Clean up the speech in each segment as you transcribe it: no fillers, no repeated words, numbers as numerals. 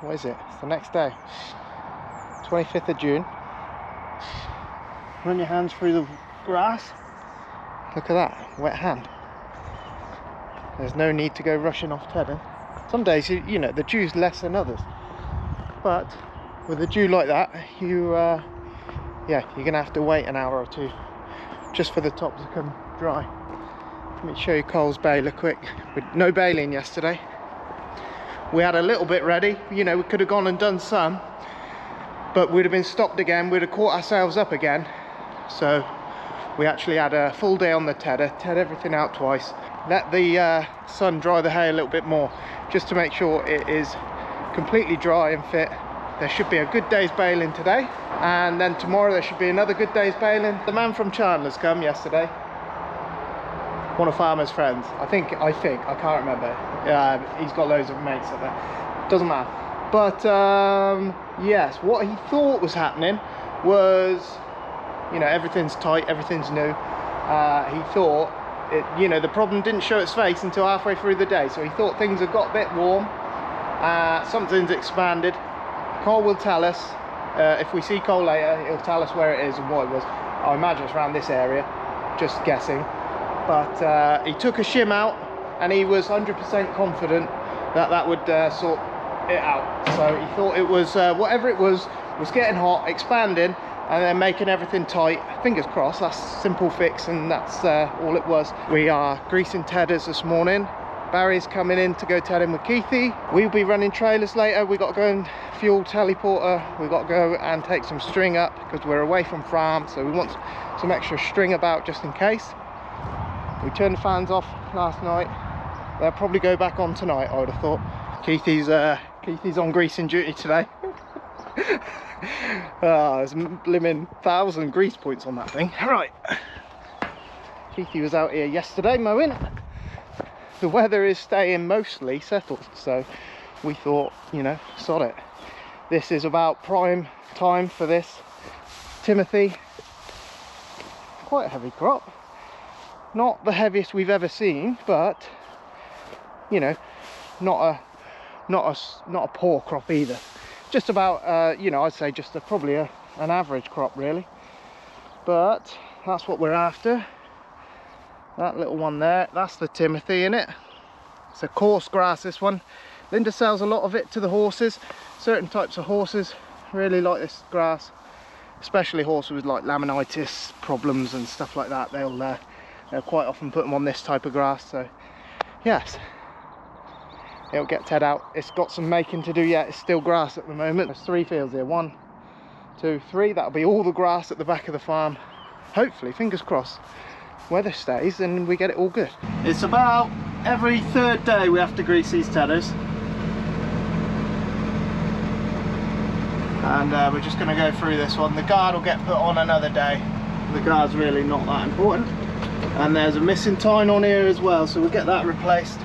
what is it? It's the next day, 25th of June. Run your hands through the grass. Look at that, wet hand. There's no need to go rushing off tedding. Some days, you know, the dew's less than others. But with a dew like that, yeah, you're gonna have to wait an hour or two just for the top to come dry. Let me show you Cole's baler quick. With no baling yesterday. We had a little bit ready, you know, we could have gone and done some, but we'd have been stopped again, we'd have caught ourselves up again. So we actually had a full day on the tedder, ted everything out twice, let the sun dry the hay a little bit more, just to make sure it is completely dry and fit. There should be a good day's baling today, and then tomorrow there should be another good day's baling. The man from Chandler's come yesterday, one of Farmer's friends, I think, I can't remember. He's got loads of mates up there, doesn't matter. But yes, what he thought was happening was, you know, everything's tight, everything's new. He thought, you know, the problem didn't show its face until halfway through the day, so he thought things had got a bit warm, something's expanded. Cole will tell us, if we see Cole later, he'll tell us where it is and what it was. I imagine it's around this area, just guessing. But he took a shim out and he was 100% confident that that would sort it out. So he thought it was, whatever it was getting hot, expanding, and then making everything tight. Fingers crossed, that's a simple fix, and that's all it was. We are greasing tedders this morning. Barry's coming in to go tedding with Keithy. We'll be running trailers later. We got to go and fuel teleporter. We got to go and take some string up because we're away from farm, so we want some extra string about just in case. We turned the fans off last night. They'll probably go back on tonight, I would have thought. Keithy's on greasing duty today. There's a blimmin' 1,000 grease points on that thing. Right, Keithy was out here yesterday mowing. The weather is staying mostly settled, so we thought, you know, sod it. This is about prime time for this Timothy. Quite a heavy crop. Not the heaviest we've ever seen, but you know, not a poor crop either. Just about, you know, I'd say just probably an average crop really. But that's what we're after. That little one there, that's the Timothy in it. It's a coarse grass, this one. Linda sells a lot of it to the horses. Certain types of horses really like this grass, especially horses with like laminitis problems and stuff like that. They'll quite often put them on this type of grass. So yes, it'll get ted out. It's got some making to do yet. It's still grass at the moment. There's 3 fields here, 1, 2, 3. That'll be all the grass at the back of the farm. Hopefully, fingers crossed, weather stays and we get it all good. It's about every 3rd day we have to grease these tedders, and we're just going to go through this one. The guard will get put on another day. The guard's really not that important, and there's a missing tine on here as well, so we'll get that replaced.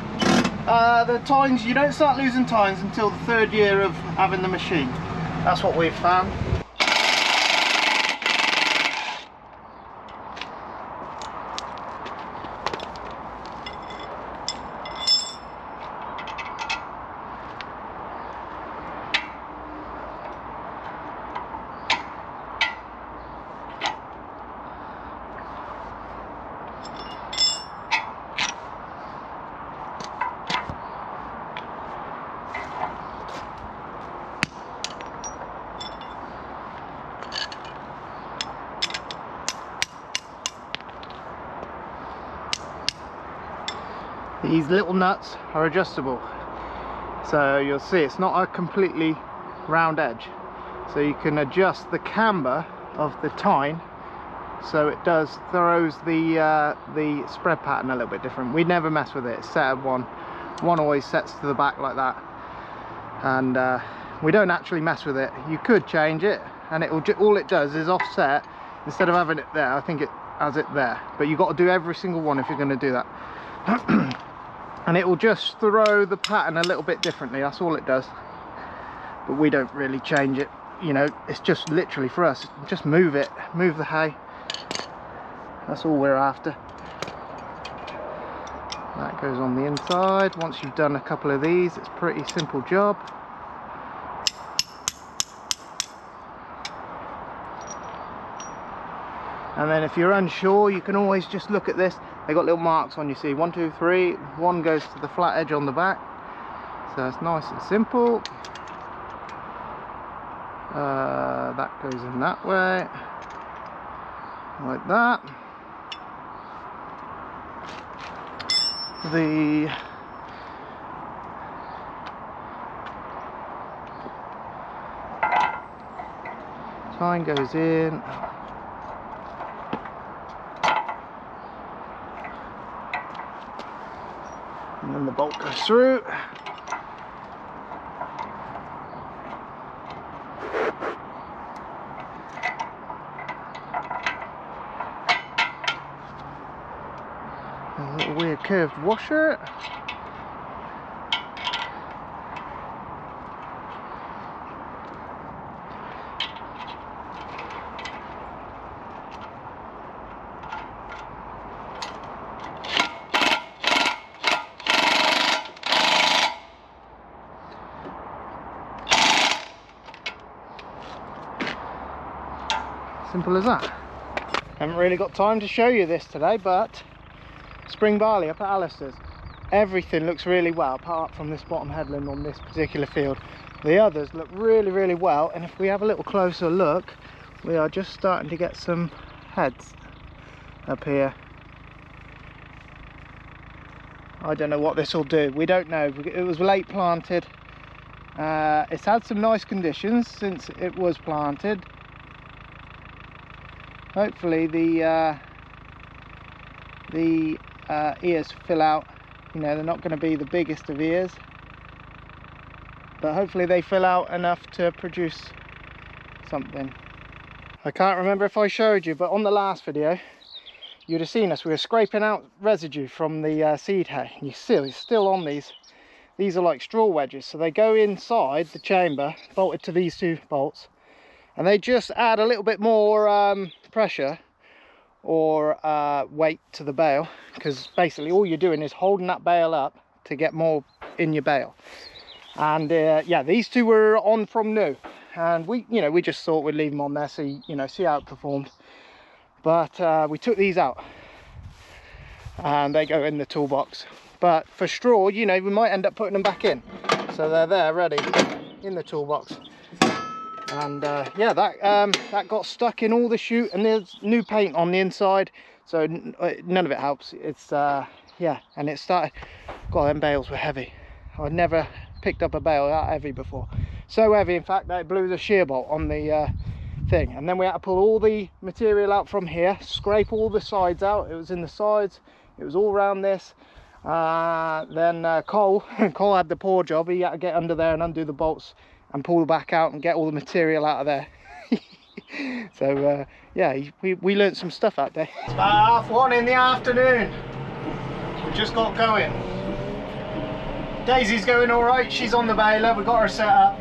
The tines, you don't start losing tines until the 3rd year of having the machine. That's what we've found. These little nuts are adjustable, so you'll see it's not a completely round edge, so you can adjust the camber of the tine so it throws the spread pattern a little bit different. We never mess with it. It's set at one always sets to the back like that, and we don't actually mess with it. You could change it and all it does is offset. Instead of having it there, I think it has it there, but you've got to do every single one if you're going to do that. And it will just throw the pattern a little bit differently. That's all it does, but we don't really change it, you know. It's just literally for us, just move it, move the hay. That's all we're after. That goes on the inside. Once you've done a couple of these, it's a pretty simple job. And then if you're unsure, you can always just look at this. They got little marks on, you see 1, 2, 3. One goes to the flat edge on the back, so it's nice and simple. That goes in that way, like that. The tine goes in. And then the bolt goes through. A little weird curved washer. Simple as that. Haven't really got time to show you this today, but spring barley up at Alistair's, everything looks really well apart from this bottom headland on this particular field. The others look really, really well, and if we have a little closer look, we are just starting to get some heads up here. I don't know what this will do, we don't know. It was late planted. It's had some nice conditions since it was planted. Hopefully the ears fill out. You know, they're not going to be the biggest of ears, but hopefully they fill out enough to produce something. I can't remember if I showed you, but on the last video you'd have seen us. We were scraping out residue from the seed hay. You see it's still on these. These are like straw wedges, so they go inside the chamber, bolted to these 2 bolts, and they just add a little bit more pressure or weight to the bale, because basically all you're doing is holding that bale up to get more in your bale. And yeah, these 2 were on from new, and we just thought we'd leave them on there, so see how it performed. But we took these out and they go in the toolbox. But for straw, we might end up putting them back in, so they're there ready in the toolbox. And yeah, that got stuck in all the chute, and there's new paint on the inside, so none of it helps. It's yeah, and it started. God, them bales were heavy. I'd never picked up a bale that heavy before. So heavy, in fact, that it blew the shear bolt on the thing. And then we had to pull all the material out from here, scrape all the sides out. It was in the sides, it was all around this. Then Cole had the poor job. He had to get under there and undo the bolts and pull back out and get all the material out of there. So yeah, we learnt some stuff that day. It's about 1:30 in the afternoon. We just got going. Daisy's going all right. She's on the baler. We got her set up.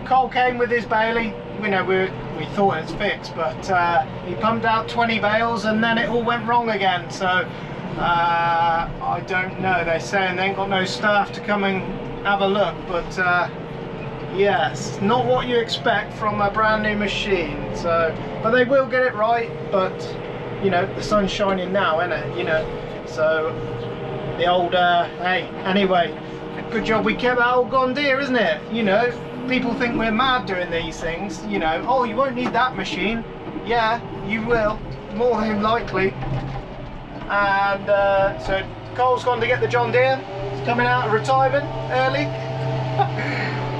Cole came with his baling. We thought it's fixed, but he pumped out 20 bales and then it all went wrong again. So I don't know. They're saying they ain't got no staff to come and have a look, but yes, not what you expect from a brand new machine. So, but they will get it right. But the sun's shining now, isn't it? So the old hey, anyway, good job we kept that old Gondia, isn't it? People think we're mad doing these things. Oh, you won't need that machine. Yeah, you will, more than likely. And so Cole's gone to get the John Deere. He's coming out of retirement early.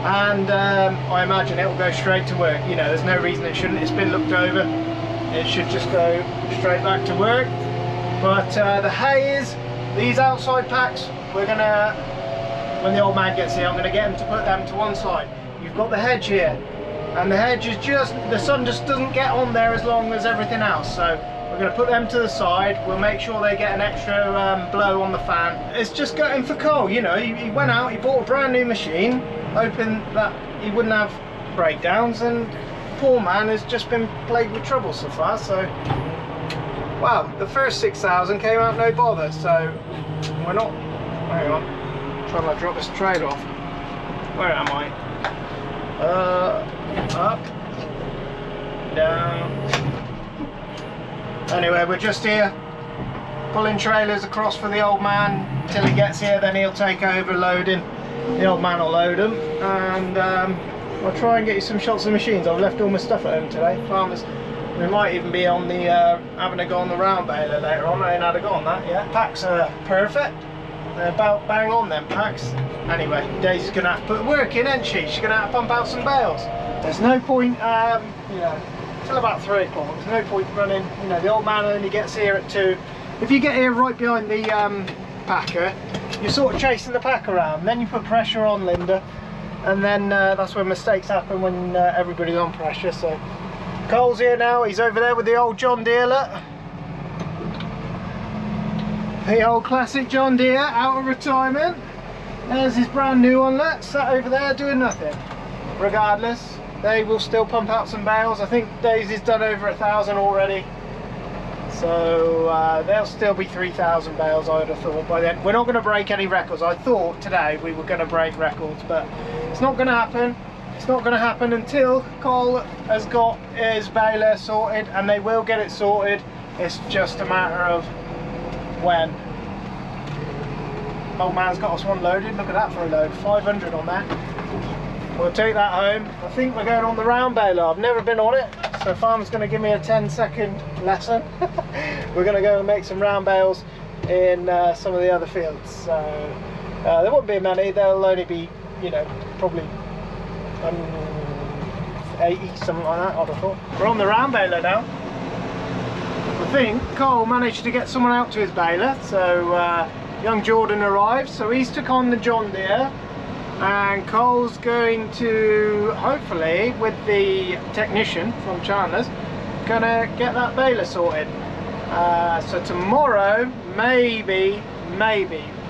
And I imagine it will go straight to work. There's no reason it shouldn't. It's been looked over. It should just go straight back to work. But the hay is, these outside packs, we're gonna, when the old man gets here, I'm gonna get him to put them to one side. You've got the hedge here, and the hedge is just, the sun just doesn't get on there as long as everything else. So we're going to put them to the side. We'll make sure they get an extra blow on the fan. It's just gutting for Cole. He went out, he bought a brand new machine, hoping that he wouldn't have breakdowns, and poor man has just been plagued with trouble so far. So, well, the first 6,000 came out no bother. So we're not, hang on, I'm trying to drop this trailer off. Where am I? Up, down. Anyway, we're just here pulling trailers across for the old man till he gets here, then he'll take over loading. The old man will load them, and I'll try and get you some shots of machines. I've left all my stuff at home today. Farmers, we might even be on the having a go on the round baler later on. I ain't had a go on that yet. Packs are perfect. They're about bang on them packs. Anyway, Daisy's gonna have to put work in, isn't she? She's gonna have to pump out some bales. There's no point, you know, till about 3 o'clock. There's no point running. You know, the old man only gets here at 2. If you get here right behind the packer, you're sort of chasing the pack around. Then you put pressure on Linda, and then that's when mistakes happen, when everybody's on pressure. So Cole's here now. He's over there with the old John Deere. The old classic John Deere, out of retirement. There's his brand new one, sat over there doing nothing. Regardless, they will still pump out some bales. I think Daisy's done over 1,000 already. So there'll still be 3,000 bales, I would have thought, by then. We're not going to break any records. I thought today we were going to break records, but it's not going to happen. It's not going to happen until Cole has got his baler sorted, and they will get it sorted. It's just a matter of when. Old man's got us one loaded. Look at that for a load. 500 on that. We'll take that home. I think we're going on the round baler. I've never been on it, so Farmer's going to give me a 10-second lesson. We're going to go and make some round bales in some of the other fields. So there won't be many. There'll only be, you know, probably 80, something like that, I'd have thought. We're on the round baler now. I think Cole managed to get someone out to his baler, so young Jordan arrived, so he's took on the John Deere, and Cole's going to, hopefully with the technician from Chandler's, gonna get that baler sorted. So tomorrow maybe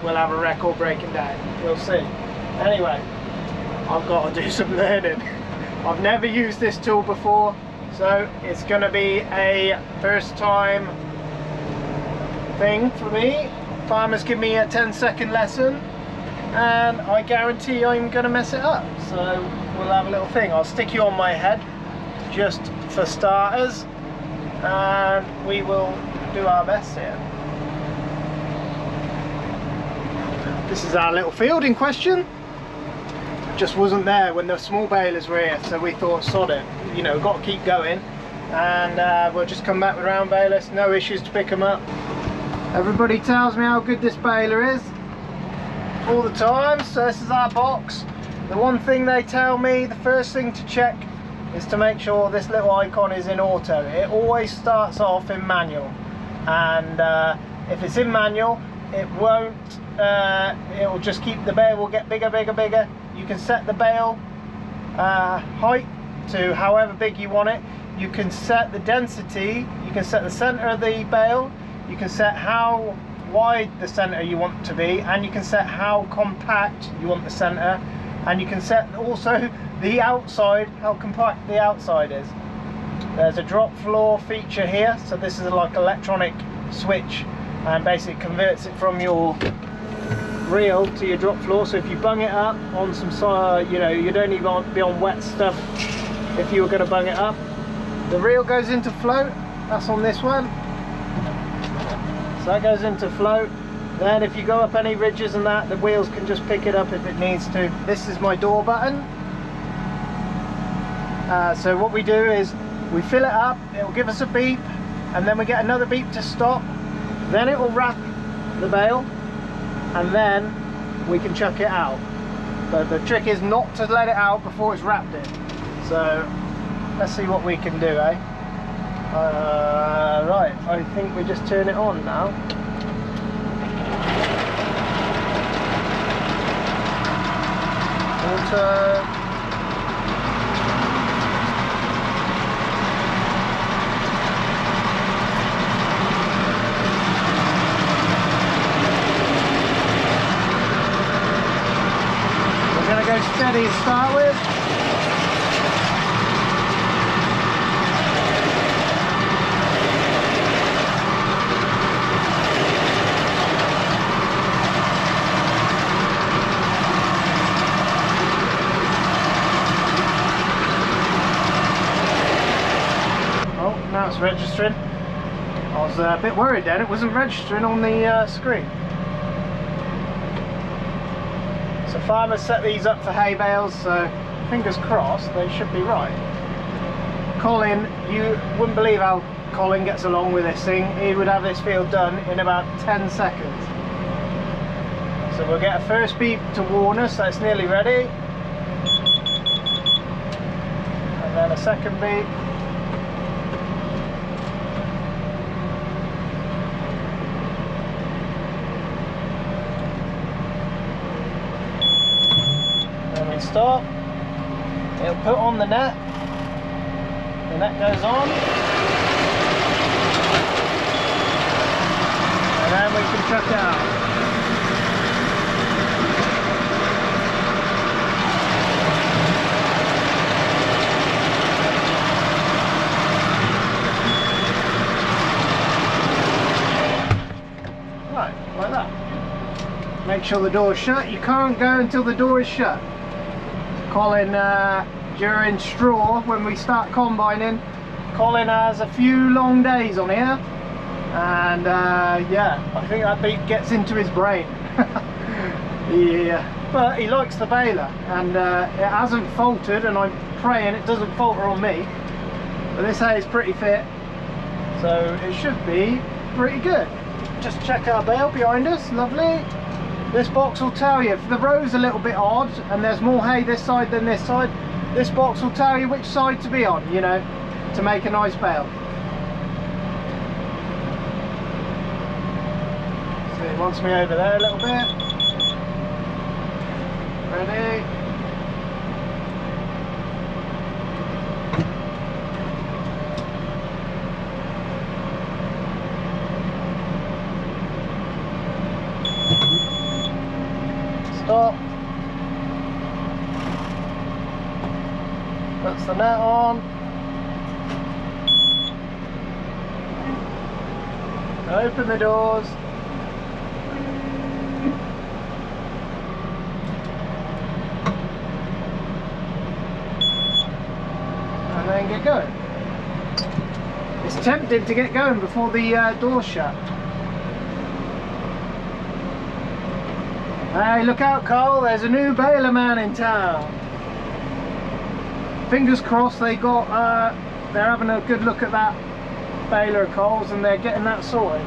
we'll have a record breaking day. We'll see. Anyway, I've got to do some learning. I've never used this tool before, so it's going to be a first time thing for me. Farmers give me a 10-second lesson, and I guarantee I'm going to mess it up. So we'll have a little thing. I'll stick you on my head just for starters, and we will do our best here. This is our little field in question. Just wasn't there when the small balers were here, so we thought, sod it, you know, got to keep going, and we'll just come back with round balers. No issues to pick them up. Everybody tells me how good this baler is all the time, so this is our box. The one thing they tell me, the first thing to check is to make sure this little icon is in auto. It always starts off in manual, and if it's in manual, it won't, it will just keep, the bale will get bigger. You can set the bale height to however big you want it. You can set the density, you can set the center of the bale, you can set how wide the center you want to be, and you can set how compact you want the center, and you can set also the outside, how compact the outside is. There's a drop floor feature here, so this is like electronic switch, and basically converts it from your reel to your drop floor. So if you bung it up on some side, you know, you don't even want to be on wet stuff if you were going to bung it up. The reel goes into float, that's on this one, so that goes into float. Then if you go up any ridges and that, the wheels can just pick it up if it needs to. This is my door button. So what we do is we fill it up, it will give us a beep, and then we get another beep to stop. Then it will wrap the bale, and then we can chuck it out. But the trick is not to let it out before it's wrapped it. So let's see what we can do, eh? Right, I think we just turn it on now. Auto. Go steady to start with. Oh, now it's registering. I'll was a bit worried then, it wasn't registering on the screen. So farmers set these up for hay bales, so fingers crossed they should be right. Colin, you wouldn't believe how Colin gets along with this thing. He would have this field done in about 10 seconds. So we'll get a first beep to warn us that it's nearly ready. And then a second beep. Then we stop. It'll put on the net goes on, and then we can chuck it out. Right, like that. Make sure the door is shut. You can't go until the door is shut. Colin, during straw, when we start combining, Colin has a few long days on here, and yeah, I think that beat gets into his brain. Yeah, but he likes the baler, and it hasn't faltered, and I'm praying it doesn't falter on me. But this hay is pretty fit, so it should be pretty good. Just check our bale behind us, lovely. This box will tell you if the row's a little bit odd and there's more hay this side than this side. This box will tell you which side to be on, you know, to make a nice bale. So it wants me over there a little bit. Ready? Stop. Puts the net on. Open the doors. And then get going. It's tempting to get going before the door's shut. Hey, look out, Carl, there's a new baler man in town. Fingers crossed they're having a good look at that baler of coals and they're getting that sorted.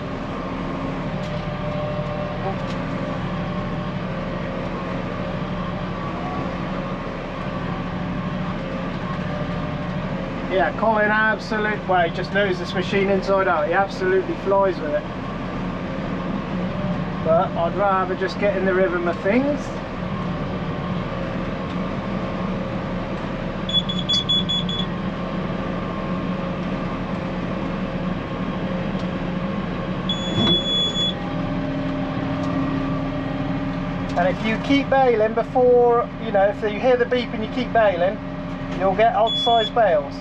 Yeah, Colin absolutely, well, he just knows this machine inside out. He absolutely flies with it. But I'd rather just get in the rhythm of things. And if you keep baling before, you know, if you hear the beep and you keep baling, you'll get odd sized bales.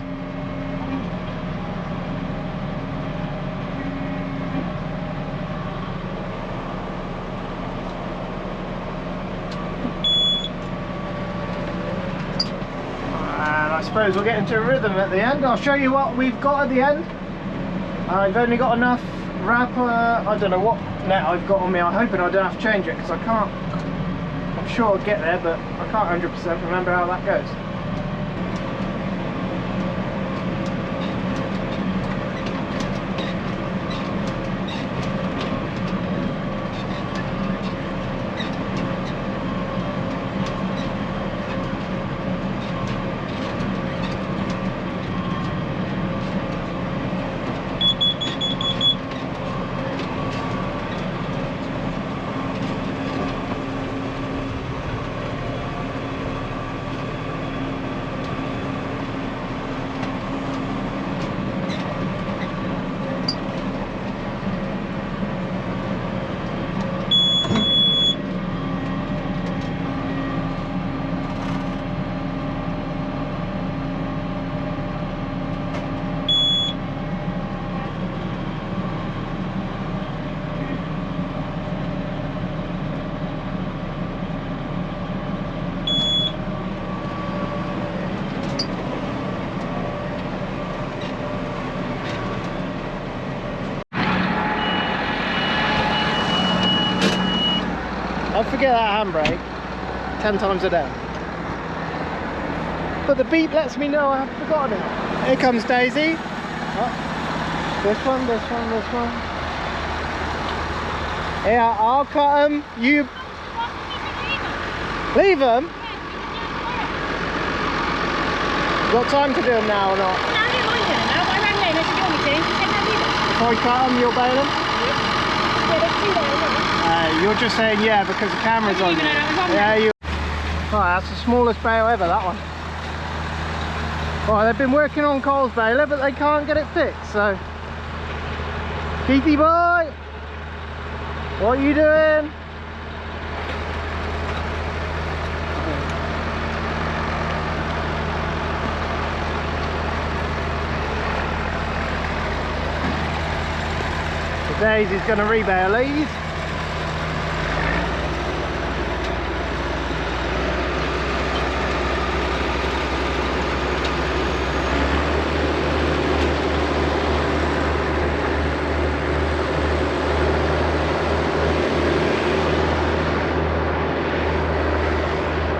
And I suppose we'll get into a rhythm at the end. I'll show you what we've got at the end. I've only got enough wrapper, I don't know what net I've got on me. I'm hoping I don't have to change it because I can't, I'm sure I'll get there, but I can't 100% remember how that goes. hear that handbrake 10 times a day. But the beep lets me know I haven't forgotten it. Here comes Daisy. Oh, this one, this one, this one. Yeah, I'll cut them. You leave them? Got time to do them now or not? No, I don't mind doing them now. I rang Lynn, I said, you want me to? She said, no, leave them. If I cut them, you'll bail them? Yeah, they're too low, You're just saying yeah because the camera's on. Even though that was on Yeah, there. you. Right, that's the smallest bale ever, that one. Right, they've been working on Cole's baler, but they can't get it fixed, so. Keithy boy! What are you doing? So Daisy's going to rebale these.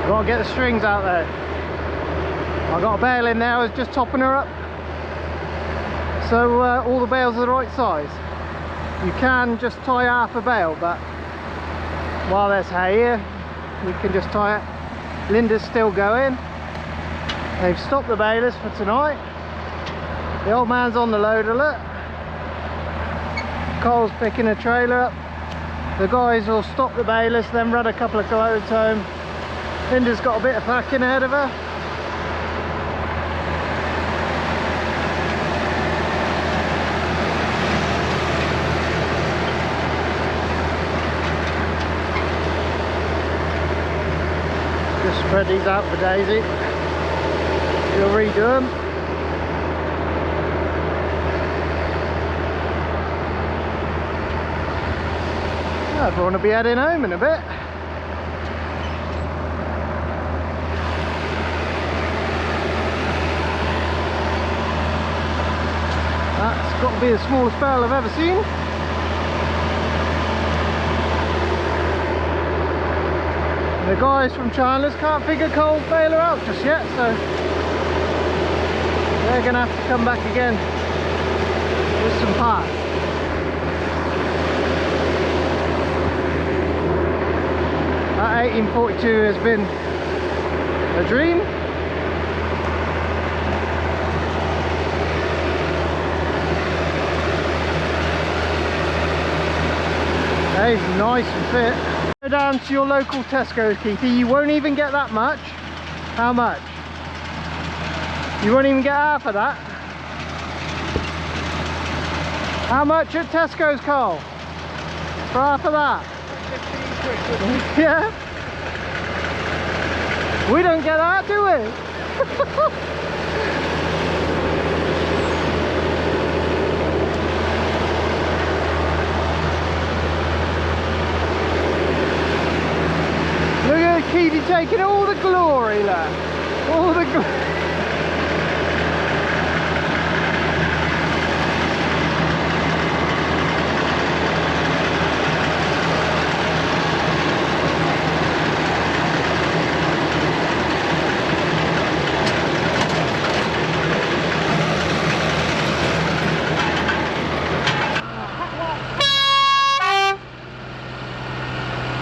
Got to get the strings out there. I got a bale in there, I was just topping her up. So all the bales are the right size. You can just tie half a bale, but while there's hay here, you can just tie it. Linda's still going. They've stopped the balers for tonight. The old man's on the loader, look. Cole's picking a trailer up. The guys will stop the balers, then run a couple of loads home. Linda's got a bit of packing ahead of her. Just spread these out for Daisy. She'll redo them. Everyone will be heading home in a bit. That's got to be the smallest bale I've ever seen. And the guys from Chandler's can't figure Cole's baler out just yet, so they're going to have to come back again with some parts. That 1842 has been a dream. Hey, nice and fit. Go down to your local Tesco's, Keithy. You won't even get that much. How much? You won't even get half of that. How much at Tesco's, Cole? For half of that? 15 quid. Yeah. We don't get that, do we? Look at Keithy taking all the glory, look. All the glory.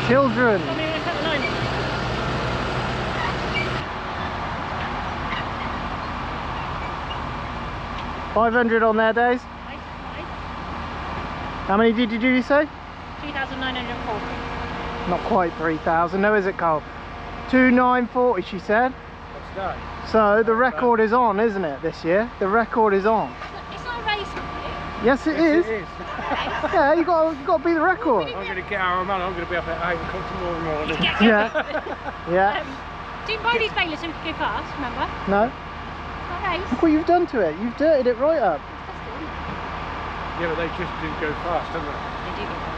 Children. 500 on their days. How many did you say? 2,940. Not quite 3,000, no, is it, Cole? 2,940, she said. What's that? So the record is on, isn't it, this year? The record is on. It's not a race, is it? Yes, it is. It is. Yeah, you got to beat the record. I'm going to get our man. I'm going to be up at 8 o'clock tomorrow morning. Yeah. Yeah. Didn't buy these balers so we could go fast, remember? No. Not a race. Look what you've done to it. You've dirtied it right up. Yeah, but they just do go fast, don't they? They do go fast.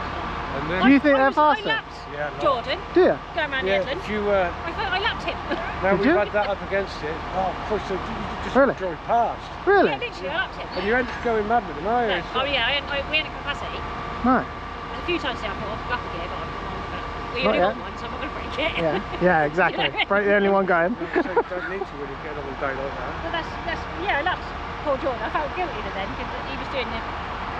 And then, Do you think they're I faster? lapped Yeah, no. Jordan, Do you? going around yeah, Edland. if you, I lapped him. now Did we've you? had that up against it. Oh, push, so you just Really? drove past. Really? Yeah, literally, I lapped him. And you end up going mad with them, are you? No. Oh yeah, we had a capacity. No. There's a few times now I thought, I'll go up again, but I've gone on with it. We only got one, so I'm not going to break it. Yeah, exactly. Break the only one going. So you don't need to really get on a day like that. But that's poor Jordan. I felt guilty then because he was doing the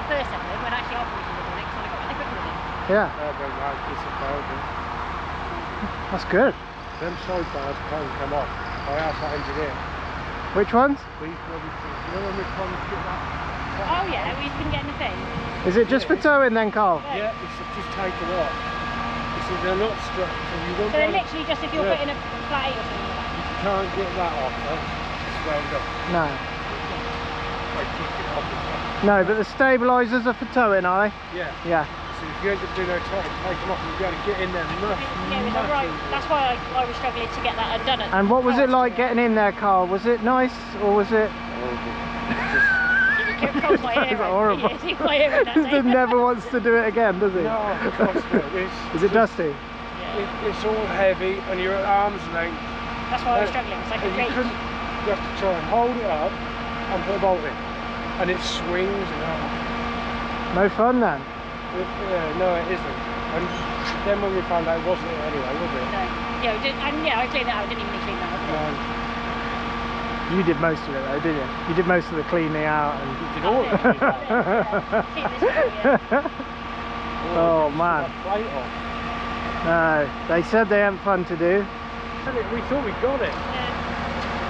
first episode when actually I was doing it because I got my equipment with him. Yeah, I don't like disappointed. that's good. Them side bars can't come off. I asked that engineer. Which ones? These bloody things. You know when we come to get that? Oh yeah, we couldn't get anything. Is it just for towing then, Carl? Yeah, it's just take them off. You see, they're not strapped, so you won't. So they're literally just if you're putting a flat 8 or something like that. You can't get that off. That's swelled up. No. I kick it off. No, but the stabilisers are for towing, are they? Yeah. Yeah. So if you end up doing no time, take them off and you'll be able to get in there. Yeah, it was alright. That's why I was struggling to get that undone. And what was it like getting in there, Carl? Was it nice or was it? It cold my ear. That's horrible. My ear in that He never wants to do it again, does he? No, of course not. Is it dusty? It's all heavy and you're at arm's length. That's why I was struggling. It's like a And cage. you have to try and hold it up and put a bolt in. And it swings and No fun then? no, it isn't. And then when we found out it wasn't it anyway, was it? No. Yeah, I cleaned it out. I didn't even need to clean that up. You did most of it though, didn't you? You did most of the cleaning out and... You did all of it. Oh man. No, they said they hadn't fun to do. We thought we got it. Yeah.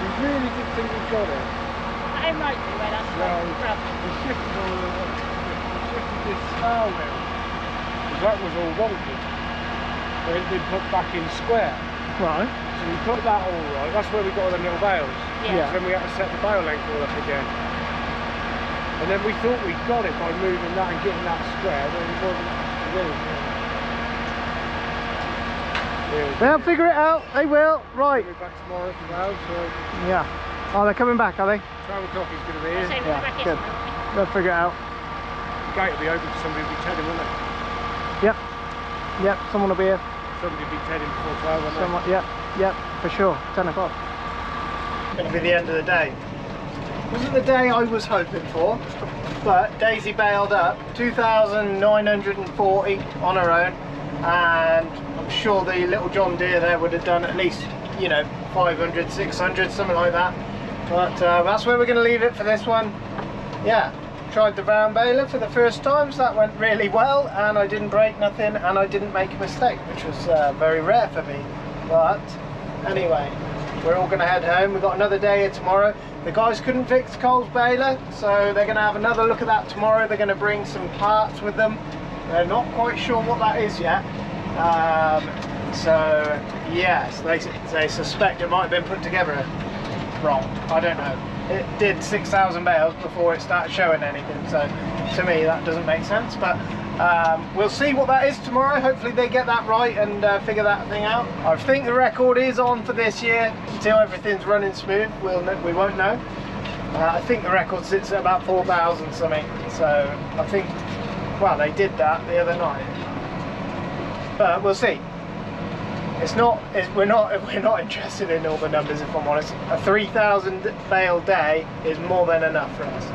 We really did think we got it. I am right to where that's rubbish. We shifted this star wheel. Because that was all wonky. So it's been put back in square. Right. So we put that all right. That's where we got all the little bales. Yeah. So then we had to set the bale length all up again. And then we thought we got it by moving that and getting that square, but it wasn't really. They'll figure it out, they will. Right. We're back tomorrow as well, so Yeah. Oh, they're coming back, are they? 12 o'clock is going to be I'll say here. we'll Yeah, be back good. yesterday. They'll figure it out. The gate will be open, somebody will be tedding, won't they? Yep. Yep, someone will be here. Somebody will be tedding before 12, won't they? Someone, yep, for sure. 10 o'clock. Going to be the end of the day. Wasn't the day I was hoping for, but Daisy bailed up 2,940 on her own, and I'm sure the little John Deere there would have done at least, you know, 500, 600, something like that. But that's where we're going to leave it for this one. Yeah, tried the round baler for the first time, so that went really well, and I didn't break nothing and I didn't make a mistake, which was very rare for me. But anyway, we're all going to head home. We've got another day here tomorrow. The guys couldn't fix Cole's baler, so they're going to have another look at that tomorrow. They're going to bring some parts with them. They're not quite sure what that is yet. So yes, they suspect it might have been put together wrong. I don't know. It did 6,000 bales before it started showing anything, so to me that doesn't make sense. But we'll see what that is tomorrow. Hopefully they get that right and figure that thing out. I think the record is on for this year. Until everything's running smooth, we won't know. I think the record sits at about 4,000 something. So I think, well, they did that the other night. But we'll see. We're not interested in all the numbers, if I'm honest. A 3,000 bale day is more than enough for us.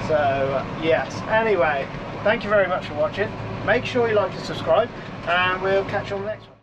So yes. Anyway, thank you very much for watching. Make sure you like and subscribe, and we'll catch you on the next one.